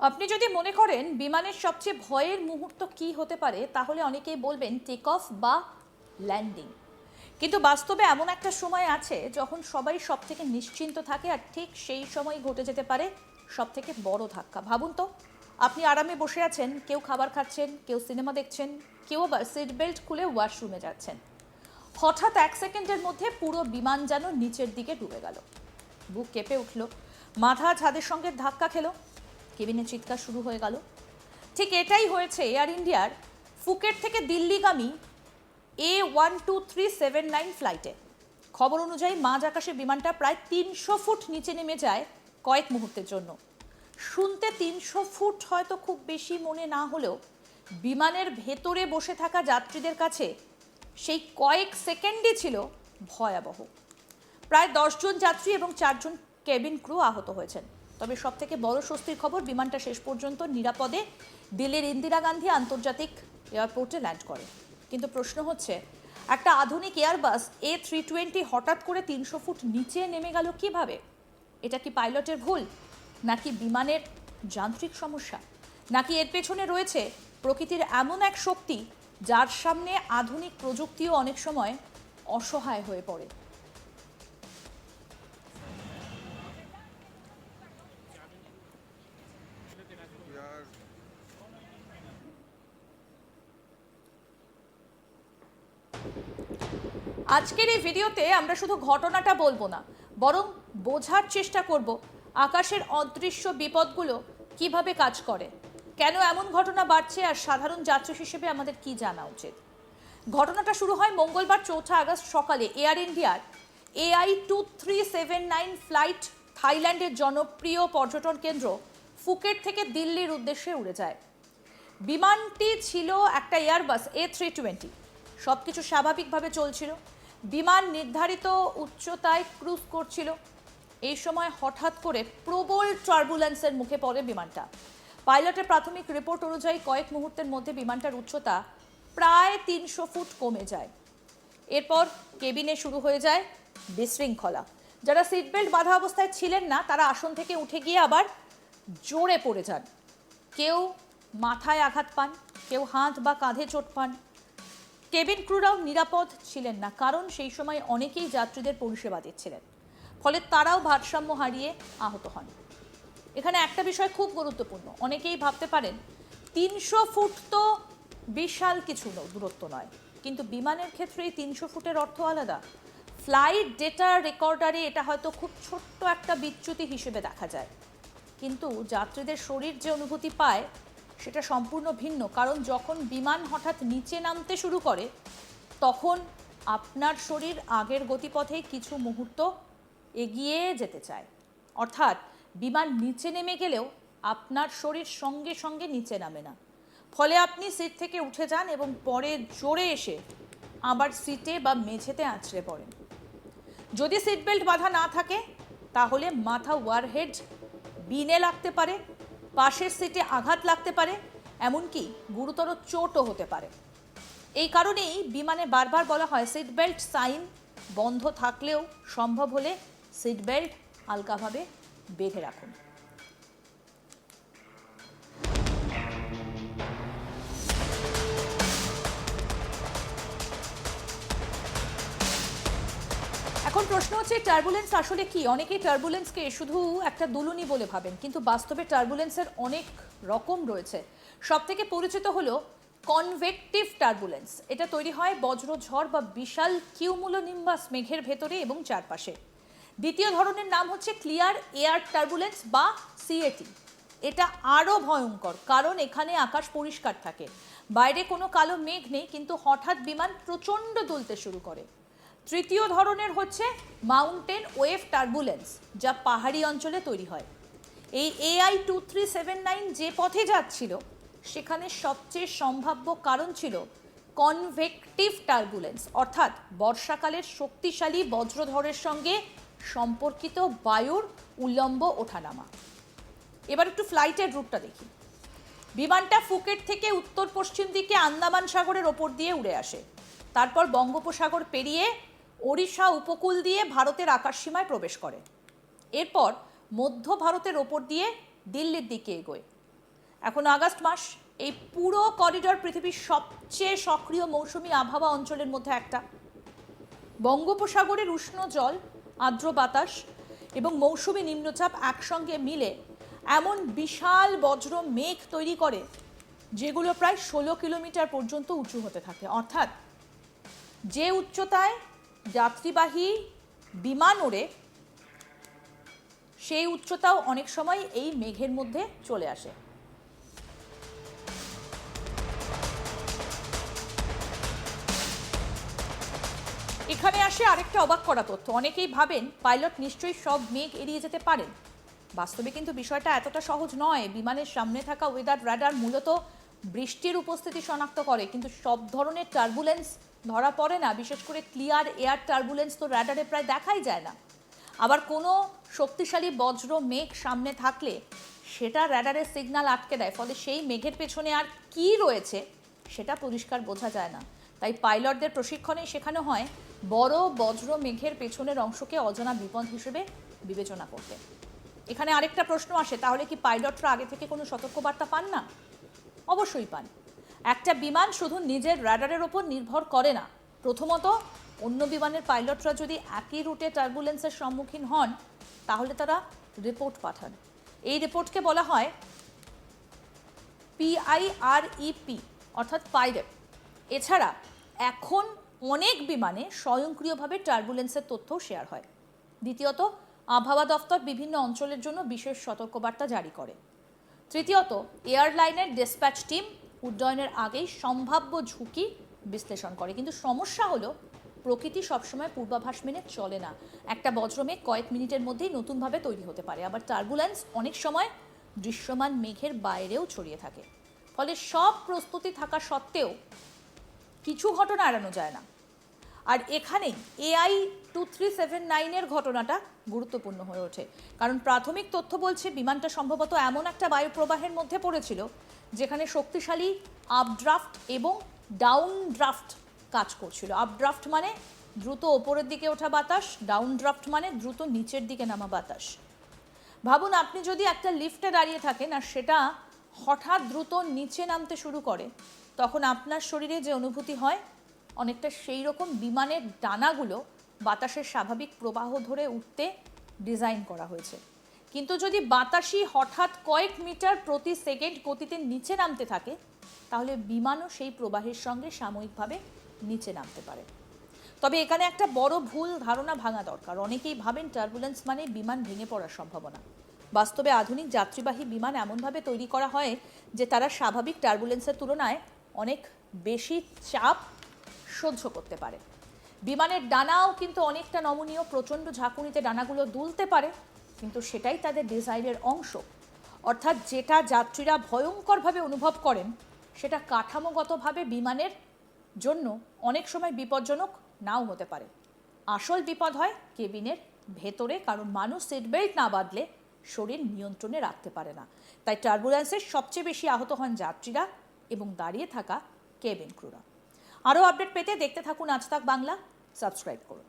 আপনি যদি মনে করেন বিমানের সবচেয়ে ভয়ের মুহূর্ত কি হতে পারে, তাহলে অনেকেই বলবেন টেক অফ বা ল্যান্ডিং। কিন্তু বাস্তবে এমন একটা সময় আছে যখন সবাই সব থেকে নিশ্চিন্ত থাকে, আর ঠিক সেই সময় ঘটে যেতে পারে সব থেকে বড় ধাক্কা। ভাবুন তো, আপনি আরামে বসে আছেন, কেউ খাবার খাচ্ছেন, কেউ সিনেমা দেখছেন, কেউ আবার সিট বেল্ট খুলে ওয়াশরুমে যাচ্ছেন। হঠাৎ 1 সেকেন্ডের মধ্যে পুরো বিমান যেন নিচের দিকে ডুবে গেল। বুক কেঁপে উঠল, মাথা ছাদের সঙ্গে ধাক্কা খেলো, কেবিনে চিৎকার শুরু হয়ে গেল। ঠিক এটাই হয়েছে এয়ার ইন্ডিয়ার ফুকেট থেকে দিল্লিগামী A12379 ফ্লাইটে। খবর অনুযায়ী মাঝ আকাশে বিমানটা প্রায় 300 ফুট নিচে নেমে যায় কয়েক মুহূর্তের জন্য। শুনতে 300 ফুট হয়তো খুব বেশি মনে না হলেও বিমানের ভেতরে বসে থাকা যাত্রীদের কাছে সেই কয়েক সেকেন্ডই ছিল ভয়াবহ। প্রায় 10 জন যাত্রী এবং 4 জন কেবিন ক্রু আহত হয়েছেন। তবে সব থেকে বড় স্বস্তির খবর, বিমানটা শেষ পর্যন্ত নিরাপদে দিল্লির ইন্দিরা গান্ধী আন্তর্জাতিক এয়ারপোর্টে ল্যান্ড করে। কিন্তু প্রশ্ন হচ্ছে, একটা আধুনিক এয়ারবাস A320 হঠাৎ করে 300 ফুট নিচে নেমে গেল কিভাবে? এটা কি পাইলটের ভুল, নাকি বিমানের যান্ত্রিক সমস্যা, নাকি এর পেছনে রয়েছে প্রকৃতির এমন এক শক্তি যার সামনে আধুনিক প্রযুক্তিও অনেক সময় অসহায় হয়ে পড়ে? আজকের এই ভিডিওতে আমরা শুধু ঘটনাটা বলবো না, বরং বোঝার চেষ্টা করব আকাশের অদৃশ্য বিপদগুলো কিভাবে কাজ করে, কেন এমন ঘটনা বাড়ছে, আর সাধারণ যাত্রী হিসেবে আমাদের কি জানা উচিত। ঘটনাটা শুরু হয় মঙ্গলবার 4 আগস্ট সকালে। এয়ার ইন্ডিয়ার AI2379 ফ্লাইট থাইল্যান্ডের জনপ্রিয় পর্যটন কেন্দ্র ফুকেট থেকে দিল্লির উদ্দেশ্যে উড়ে যায়। বিমানটি ছিল একটা এয়ারবাস A320। সব কিছু স্বাভাবিকভাবে চলছিল, বিমান নির্ধারিত উচ্চতায় ক্রুজ করছিল। এই সময় হঠাৎ করে প্রবল টার্বুলেন্সের মুখে পড়ে বিমানটা। পাইলটের প্রাথমিক রিপোর্ট অনুযায়ী কয়েক মুহূর্তের মধ্যে বিমানটার উচ্চতা প্রায় 300 ফুট কমে যায়। এরপর কেবিনে শুরু হয়ে যায় বিশৃঙ্খলা। যারা সিট বেল্ট বাঁধা অবস্থায় ছিলেন না, তারা আসন থেকে উঠে গিয়ে আবার জোরে পড়ে যান। কেউ মাথায় আঘাত পান, কেউ হাত বা কাঁধে চোট পান। কেবিন ক্রুরাও নিরাপদ ছিলেন না, কারণ সেই সময় অনেকেই যাত্রীদের পরিষেবা দিচ্ছিলেন। ফলে তারাও ভারসাম্য হারিয়ে আহত হন। এখানে একটা বিষয় খুব গুরুত্বপূর্ণ। অনেকেই ভাবতে পারেন 300 ফুট তো বিশাল কিছু দূরত্ব নয়, কিন্তু বিমানের ক্ষেত্রে এই 300 ফুটের অর্থ আলাদা। ফ্লাইট ডেটা রেকর্ডারে এটা হয়তো খুব ছোট্ট একটা বিচ্যুতি হিসেবে দেখা যায়, কিন্তু যাত্রীদের শরীর যে অনুভূতি পায় সেটা সম্পূর্ণ ভিন্ন। কারণ যখন বিমান হঠাৎ নিচে নামতে শুরু করে, তখন আপনার শরীর আগের গতিপথে কিছু মুহূর্ত এগিয়ে যেতে চায়। অর্থাৎ বিমান নিচে নেমে গেলেও আপনার শরীর সঙ্গে সঙ্গে নিচে নামে না। ফলে আপনি সিট থেকে উঠে যান এবং পরে জোরে এসে আবার সিটে বা মেঝেতে আছড়ে পড়েন। যদি সিট বেল্ট বাঁধা না থাকে, তাহলে মাথা ওয়ারহেড বিনে লাগতে পারে, পাশের সিটে আঘাত লাগতে পারে, এমনকি গুরুতর চোটও হতে পারে। এই কারণেই বিমানে বারবার বলা হয় সিট বেল্ট সাইন বন্ধ থাকলেও সম্ভব হলে সিট বেল্ট হালকাভাবে বেঁধে রাখুন। এখন প্রশ্ন হচ্ছে, টার্বুলেন্স আসলে কি? অনেকেই টার্বুলেন্সকে শুধু একটা দুলুনি বলে ভাবেন, কিন্তু বাস্তবে টার্বুলেন্সের অনেক রকম রয়েছে। সব থেকে পরিচিত হলো কনভেকটিভ টার্বুলেন্স। এটা তৈরি হয় বজ্রঝড় বা বিশাল কিউমুলোনিম্বাস মেঘের ভেতরে এবং চারপাশে। দ্বিতীয় ধরনের নাম হচ্ছে ক্লিয়ার এয়ার টার্বুলেন্স বা CAT। এটা আরও ভয়ঙ্কর, কারণ এখানে আকাশ পরিষ্কার থাকে, বাইরে কোনো কালো মেঘ নেই, কিন্তু হঠাৎ বিমান প্রচণ্ড দুলতে শুরু করে। তৃতীয় ধরনের হচ্ছে মাউন্টেন ওয়েভ টার্বুলেন্স, যা পাহাড়ি অঞ্চলে তৈরি হয়। এই AI2379 যে পথে যাচ্ছিল, সেখানে সবচেয়ে সম্ভাব্য কারণ ছিল কনভেকটিভ টার্বুলেন্স, অর্থাৎ বর্ষাকালের শক্তিশালী বজ্রঝড়ের সঙ্গে সম্পর্কিত বায়ুর উল্লম্ব ওঠানামা। এবার একটু ফ্লাইটের রুটটা দেখি। বিমানটা ফুকেট থেকে উত্তর পশ্চিম দিকে আন্দামান সাগরের ওপর দিয়ে উড়ে আসে। তারপর বঙ্গোপসাগর পেরিয়ে ওড়িশা উপকূল দিয়ে ভারতের আকাশসীমায় প্রবেশ করে। এরপর মধ্য ভারতের ওপর দিয়ে দিল্লির দিকে এগোয়। এখন আগস্ট মাস, এই পুরো করিডর পৃথিবীর সবচেয়ে সক্রিয় মৌসুমী আবহাওয়া অঞ্চলের মধ্যে একটা। বঙ্গোপসাগরের উষ্ণ জল, আর্দ্র বাতাস এবং মৌসুমী নিম্নচাপ একসঙ্গে মিলে এমন বিশাল বজ্র মেঘ তৈরি করে যেগুলো প্রায় 16 কিলোমিটার পর্যন্ত উঁচু হতে থাকে। অর্থাৎ যে উচ্চতায় যাত্রীবাহী বিমান ওড়ে সেই উচ্চতাও অনেক সময় এই মেঘের মধ্যে চলে আসে। এখানে আসে আরেকটা অবাক করা তথ্য। অনেকেই ভাবেন পাইলট নিশ্চয়ই সব মেঘ এড়িয়ে যেতে পারেন। বাস্তবে কিন্তু বিষয়টা এতটা সহজ নয়। বিমানের সামনে থাকা ওয়েদার রাডার মূলত বৃষ্টির উপস্থিতি শনাক্ত করে, কিন্তু সব ধরনের টার্বুলেন্স ধরা পড়ে না। বিশেষ করে ক্লিয়ার এয়ার টার্বুলেন্স তো রাডারে প্রায় দেখাই যায় না। আবার কোনো শক্তিশালী বজ্র মেঘ সামনে থাকলে সেটা রাডারের সিগন্যাল আটকে দেয়, ফলে সেই মেঘের পেছনে আর কি রয়েছে সেটা পরিষ্কার বোঝা যায় না। তাই পাইলটদের প্রশিক্ষণে শেখানো হয় বড় বজ্র মেঘের পেছনের অংশকে অজানা বিপদ হিসেবে বিবেচনা করতে। এখানে আরেকটা প্রশ্ন আসে, তাহলে কি পাইলটরা আগে থেকে কোনো সতর্কবার্তা পান না? অবশ্যই পান। একটা বিমান শুধু নিজের রাডারের ওপর নির্ভর করে না। প্রথমত, অন্য বিমানের পাইলটরা যদি একই রুটে টার্বুলেন্সের সম্মুখীন হন তাহলে তারা রিপোর্ট পাঠান। এই রিপোর্টকে বলা হয় PIREP, অর্থাৎ পাইরেপ। এছাড়া এখন অনেক বিমানে স্বয়ংক্রিয়ভাবে টার্বুলেন্সের তথ্য শেয়ার হয়। দ্বিতীয়ত, আবহাওয়া দফতর বিভিন্ন অঞ্চলের জন্য বিশেষ সতর্কবার্তা জারি করে। তৃতীয়ত, এয়ারলাইনের ডিসপ্যাচ টিম উড্ডয়নের আগেই সম্ভাব্য ঝুঁকি বিশ্লেষণ করে। কিন্তু সমস্যা হলো প্রকৃতি সবসময় পূর্বাভাস মেনে চলে না। একটা বজ্রমেঘ কয়েক মিনিটের মধ্যেই নতুনভাবে তৈরি হতে পারে। আবার টার্বুলেন্স অনেক সময় দৃশ্যমান মেঘের বাইরেও ছড়িয়ে থাকে। ফলে সব প্রস্তুতি থাকা সত্ত্বেও কিছু ঘটনা এড়ানো যায় না। আর এখানেই AI 2379-এর ঘটনাটা গুরুত্বপূর্ণ হয়ে ওঠে। কারণ প্রাথমিক তথ্য বলছে বিমানটা সম্ভবত এমন একটা বায়ু প্রবাহের মধ্যে পড়েছিল যেখানে শক্তিশালী আপড্রাফট এবং ডাউন ড্রাফট কাজ করছিল। আপড্রাফট মানে দ্রুত ওপরের দিকে ওঠা বাতাস, ডাউন ড্রাফট মানে দ্রুত নিচের দিকে নামা বাতাস। ভাবুন, আপনি যদি একটা লিফটে দাঁড়িয়ে থাকেন আর সেটা হঠাৎ দ্রুত নিচে নামতে শুরু করে, তখন আপনার শরীরে যে অনুভূতি হয় অনেকটা সেই রকম। বিমানের ডানাগুলো বাতাসের স্বাভাবিক প্রবাহ ধরে উঠতে ডিজাইন করা হয়েছে। কিন্তু যদি বাতাসই হঠাৎ কয়েক মিটার প্রতি সেকেন্ড গতিতে নিচে নামতে থাকে তাহলে বিমানও সেই প্রবাহের সঙ্গে সাময়িকভাবে নিচে নামতে পারে। তবে এখানে একটা বড় ভুল ধারণা ভাঙা দরকার। অনেকেই ভাবেন টার্বুলেন্স মানে বিমান ভেঙে পড়ার সম্ভাবনা। বাস্তবে আধুনিক যাত্রীবাহী বিমান এমনভাবে তৈরি করা হয় যে তারা স্বাভাবিক টার্বুলেন্সের তুলনায় অনেক বেশি চাপ সহ্য করতে পারে। বিমানের ডানাও কিন্তু অনেকটা নমনীয়। প্রচণ্ড ঝাঁকুনিতে ডানাগুলো দুলতে পারে, কিন্তু সেটাই তাদের ডিজাইনের অংশ। অর্থাৎ যেটা যাত্রীরা ভয়ঙ্করভাবে অনুভব করেন সেটা কাঠামোগতভাবে বিমানের জন্য অনেক সময় বিপজ্জনক নাও হতে পারে। আসল বিপদ হয় কেবিনের ভেতরে, কারণ মানুষ সিট বেল্ট না বাঁধলে শরীর নিয়ন্ত্রণে রাখতে পারে না। তাই টার্বুলেন্সের সবচেয়ে বেশি আহত হন যাত্রীরা এবং দাঁড়িয়ে থাকা কেবিন ক্রুরা। আরও আপডেট পেতে দেখতে থাকুন আজ তাক বাংলা। সাবস্ক্রাইব করুন।